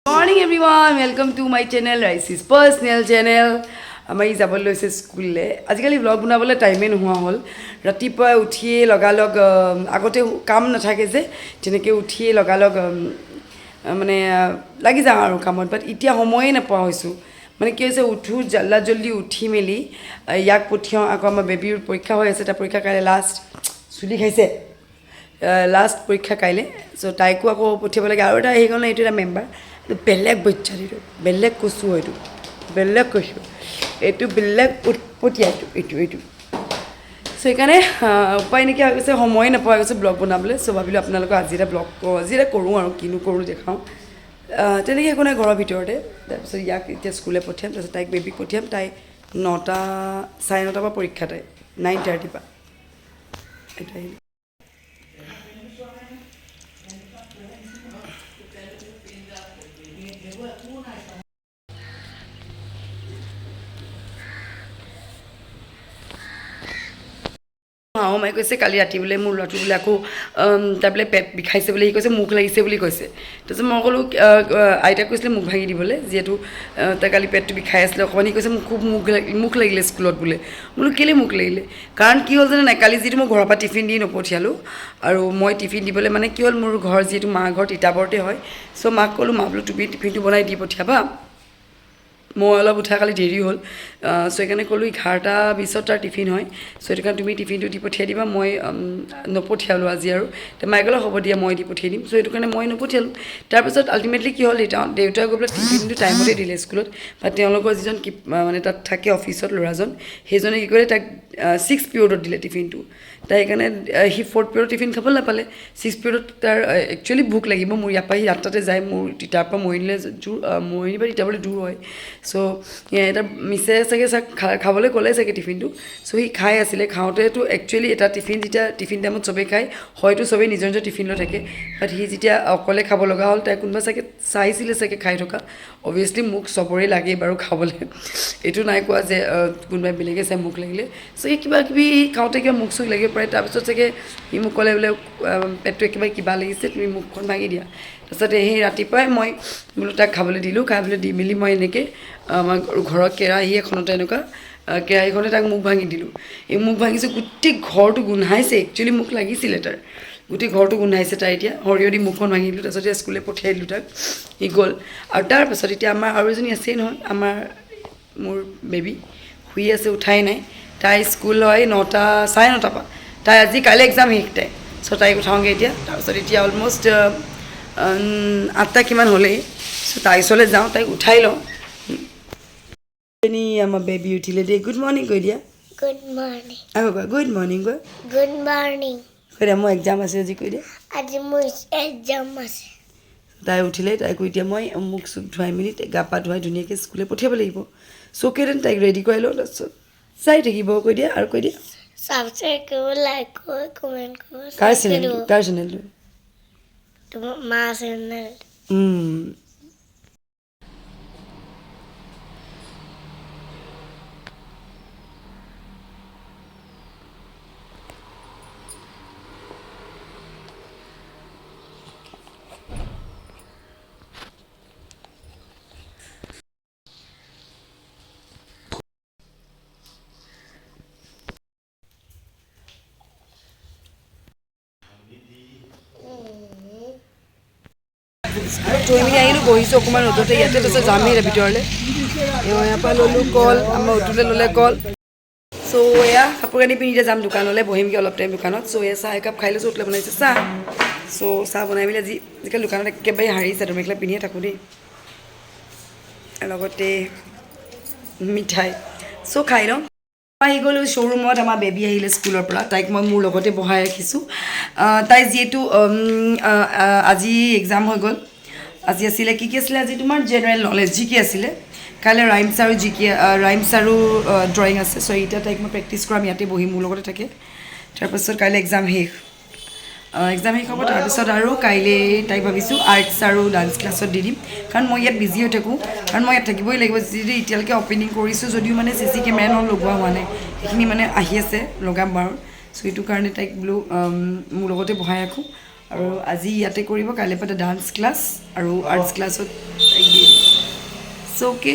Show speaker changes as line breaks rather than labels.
Morning everyone, welcome to my channel, Rice's personal channel. আমাৰ ই যাবলৈ লৈছে স্কুললৈ। আজিকালি ব্লগ বনাবলৈ টাইমে নোহোৱা হ'ল। ৰাতিপুৱাই উঠিয়ে লগালগ আগতে কাম নাথাকে যে তেনেকৈ উঠিয়ে লগালগ মানে লাগি যাওঁ আৰু কামত। বাট এতিয়া সময়ে নাপোৱা হৈছোঁ। মানে কি হৈছে, উঠোঁ জল্দি উঠি মেলি ইয়াক পঠিয়াওঁ। আকৌ আমাৰ বেবীৰ পৰীক্ষা হৈ আছে, তাৰ পৰীক্ষা কাইলৈ লাষ্ট। চুলি খাইছে, লাষ্ট পৰীক্ষা কাইলৈ। চ' তাইকো আকৌ পঠিয়াব লাগে। আৰু এটা আহি গ'ল, এইটো এটা মেম্বাৰ বেলেগ বাচ্চা, এইটো বেলেগ কৈছোঁ, এইটো বেলেগ কৈছোঁ, এইটো বেলেগ উৎপতীয়া, এইটো চ' সেইকাৰণে উপায় নাইকিয়া হৈ গৈছে, সময়ে নোপোৱা হৈ গৈছে ব্লগ বনাবলৈ। চ' ভাবিলোঁ আপোনালোকক আজি এটা ব্লগ আজি এটা কৰোঁ আৰু কিনো কৰোঁ দেখাওঁ। তেনেকৈ একো নাই, ঘৰৰ ভিতৰতে। তাৰপিছত ইয়াক এতিয়া স্কুললৈ পঠিয়াম, তাৰপিছত তাইক বেবীক পঠিয়াম। তাই 9টা, 9:30 পৰা পৰীক্ষা, তাই 9:30 পৰা এটাই। মায়ে কৈছে কালি ৰাতি বোলে মোৰ ল'ৰাটো বোলে আকৌ তাৰ বোলে পেট বিষাইছে বুলি, সি কৈছে মুখ লাগিছে বুলি কৈছে। তাৰপিছত মই ক'লোঁ, আইতাক কৈছিলে মুখ ভাঙি দিবলৈ, যিহেতু তাৰ কালি পেটটো বিষাই আছিলে অকণমান। সি কৈছে মোক খুব মুখ লাগিলে স্কুলত বোলে। বোলো কেলৈ মুখ লাগিলে? কাৰণ কি হ'ল জানে নাই, কালি যিটো মই ঘৰৰ পৰা টিফিন দি নপঠিয়ালোঁ, আৰু মই টিফিন দিবলৈ মানে কি হ'ল, মোৰ ঘৰ যিহেতু মা ঘৰ তিতাবৰতে হয়। চ' মাক ক'লোঁ, মা বোলো তুমি টিফিনটো বনাই দি পঠিয়াবা, মই অলপ উঠা কালি দেৰি হ'ল। চ' সেইকাৰণে ক'লোঁ 11:20 তাৰ টিফিন হয়। চ' সেইটো কাৰণে তুমি টিফিনটো দি পঠিয়াই দিবা, মই নপঠিয়ালোঁ আজি আৰু। তো মায়ে ক'লে হ'ব দিয়া, মই দি পঠিয়াই দিম। চ' সেইটো কাৰণে মই নপঠিয়ালোঁ। তাৰপিছত আল্টিমেটলি কি হ'ল, দেউতাই গৈ পেলাই টিফিনটো টাইমতে দিলে স্কুলত। বা তেওঁলোকৰ যিজন মানে তাত থাকে অফিচত ল'ৰাজন, সেইজনে কি কৰিলে, তাক 6 পিৰিয়ডত দিলে টিফিনটো। তাই সেইকাৰণে সি 4th পিৰিয়ডত টিফিন খাব নাপালে। 6 পিৰিয়ডত তাৰ একচুৱেলি ভোক লাগিব। মোৰ ইয়াৰ পৰা সি 8টাতে যায়, মোৰ তাৰ পৰা মৰিনিলে মৰিনি পৰা তিতাবলৈ দূৰ হয়। চ' এটা মিছে চাগে খাবলৈ ক'লে চাগে টিফিনটো। চ' সি খাই আছিলে। খাওঁতেতো একচুৱেলি এটা টিফিন, যেতিয়া টিফিন টাইমত চবেই খায়, হয়তো চবেই নিজৰ নিজৰ টিফিন লৈ থাকে। বাট সি যেতিয়া অকলে খাব লগা হ'ল, তাই কোনোবা চাগে চাইছিলে চাগে খাই থকা। অভিয়াছলি মোক চবৰে লাগেই বাৰু খাবলৈ, এইটো নাই কোৱা যে কোনোবাই বেলেগে চাই মুখ লাগিলে। চ' সেই কিবা কিবি খাওঁতে কিবা মুখ চুখ লাগিব পাৰে। তাৰপিছত চাগে সি মোক ক'লে বোলে পেটটো একেবাৰে কিবা লাগিছে, তুমি মুখখন ভাঙি দিয়া। তাৰপিছতে সেই ৰাতিপুৱাই মই বোলো তাক খাবলৈ দিলোঁ। খাবলৈ দি মেলি মই এনেকৈ আমাৰ ঘৰৰ কেৰাহী এখনতে এনেকুৱা কেৰাহীখনে তাক মুখ ভাঙি দিলোঁ। এই মুখ ভাঙিছোঁ, গোটেই ঘৰটো গোন্ধাইছে। একচুৱেলি মুখ লাগিছিলে তাৰ, গোটেই ঘৰটো গোন্ধাইছে। তাই এতিয়া সৰিয়হ দি মুখখন ভাঙি দিলোঁ। তাৰপিছত এতিয়া স্কুললৈ পঠিয়াই দিলোঁ তাক, সি গ'ল। আৰু তাৰপাছত এতিয়া আমাৰ আৰু এজনী আছেই নহয়, মোৰ বেবী শুই আছে, উঠাই নাই। তাই স্কুল হয় 9টা, 9:30 পৰা। তাই আজি কাইলৈ এক্সাম শেষ তাই। চ' তাইক উঠাওঁগৈ এতিয়া। তাৰপিছত এতিয়া অলম'ষ্ট 8টা কিমান হ'লেই। চ' তাই ওচৰলৈ যাওঁ, তাইক উঠাই লওঁ। আমাৰ বেবী উঠিলে দেই। গুড মৰ্ণিং কৈ দিয়া।
Good morning.
আকৌ কোৱা গুড মৰ্ণিং, কৈ
গুড মৰ্ণিং।
কৈ দিয়া মোৰ এক্সাম আছে আজি, কৈ দিয়া।
আজি মোৰ এক্সাম আছে।
তাই উঠিলে, তাইকো এতিয়া মই মুখ চুখ ধুৱাই মেলি গা পা ধুৱাই ধুনীয়াকৈ স্কুললৈ পঠিয়াব লাগিব। চ' কেইদিন তাইক ৰেডি কৰাই লওঁ, তাৰপিছত চাই থাকিব। কৈ দিয়া আৰু কৈ দিয়া।
ছাবস্ক্ৰাইব কৰিব, লাইক কৰিব, কমেণ্ট কৰিব।
কাৰ চেনেলটো?
তোমাৰ মা চেনেল।
থৈ মেলি আহিলোঁ, বহিছোঁ অকণমান ৰ'দতে ইয়াতে। তাৰপিছত যামেই ভিতৰলৈ। ইয়াৰ পৰা ল'লোঁ কল, আমাৰ উঠোলৈ ল'লে কল। চ' এয়া কাপোৰ কানি পিন্ধি যাম দোকানলৈ, বহিমগৈ অলপ টাইম দোকানত। চ' এয়া চাহ একাপ খাই লৈছোঁ, উঠলে বনাইছে চাহ। চ' চাহ বনাই মেলি আজিকালি দোকানত একেবাৰে শাৰী চাদৰ মেখেলা পিন্ধিয়ে থাকোঁ দেই, লগতে মিঠাই। চ' খাই লওঁ। আহি গ'লোঁ শ্ব'ৰুমত। আমাৰ বেবী আহিলে স্কুলৰ পৰা, তাইক মই মোৰ লগতে বহাই ৰাখিছোঁ। তাই যিহেতু আজি এক্সাম হৈ গ'ল। আজি আছিলে কি আছিলে, আজি তোমাৰ জেনেৰেল নলেজ, জি কে আছিলে। কাইলৈ ৰাইমছ আৰু জি কে, ৰাইমছ আৰু ড্ৰয়িং আছে। চ' এতিয়া তাইক মই প্ৰেক্টিছ কৰাম, ইয়াতে বহি মোৰ লগতে থাকে। তাৰপাছত কাইলৈ এক্সাম শেষ হ'ব। তাৰপিছত আৰু কাইলৈ তাইক ভাবিছোঁ আৰ্টছ আৰু ডান্স ক্লাছত দি দিম। কাৰণ মই ইয়াত বিজি হৈ থাকোঁ, কাৰণ মই ইয়াত থাকিবই লাগিব। যদি এতিয়ালৈকে অপেনিং কৰিছোঁ যদিও মানে CC কেমেৰা লগোৱা হোৱা নাই, সেইখিনি মানে আহি আছে, লগাম বাৰু। চ' সেইটো কাৰণে তাইক বোলো মোৰ লগতে বহাই ৰাখোঁ। আৰু আজি ইয়াতে কৰিব কাইলৈ পৰা ডান্স ক্লাছ আৰু আৰ্টছ ক্লাছত চ' অ'কে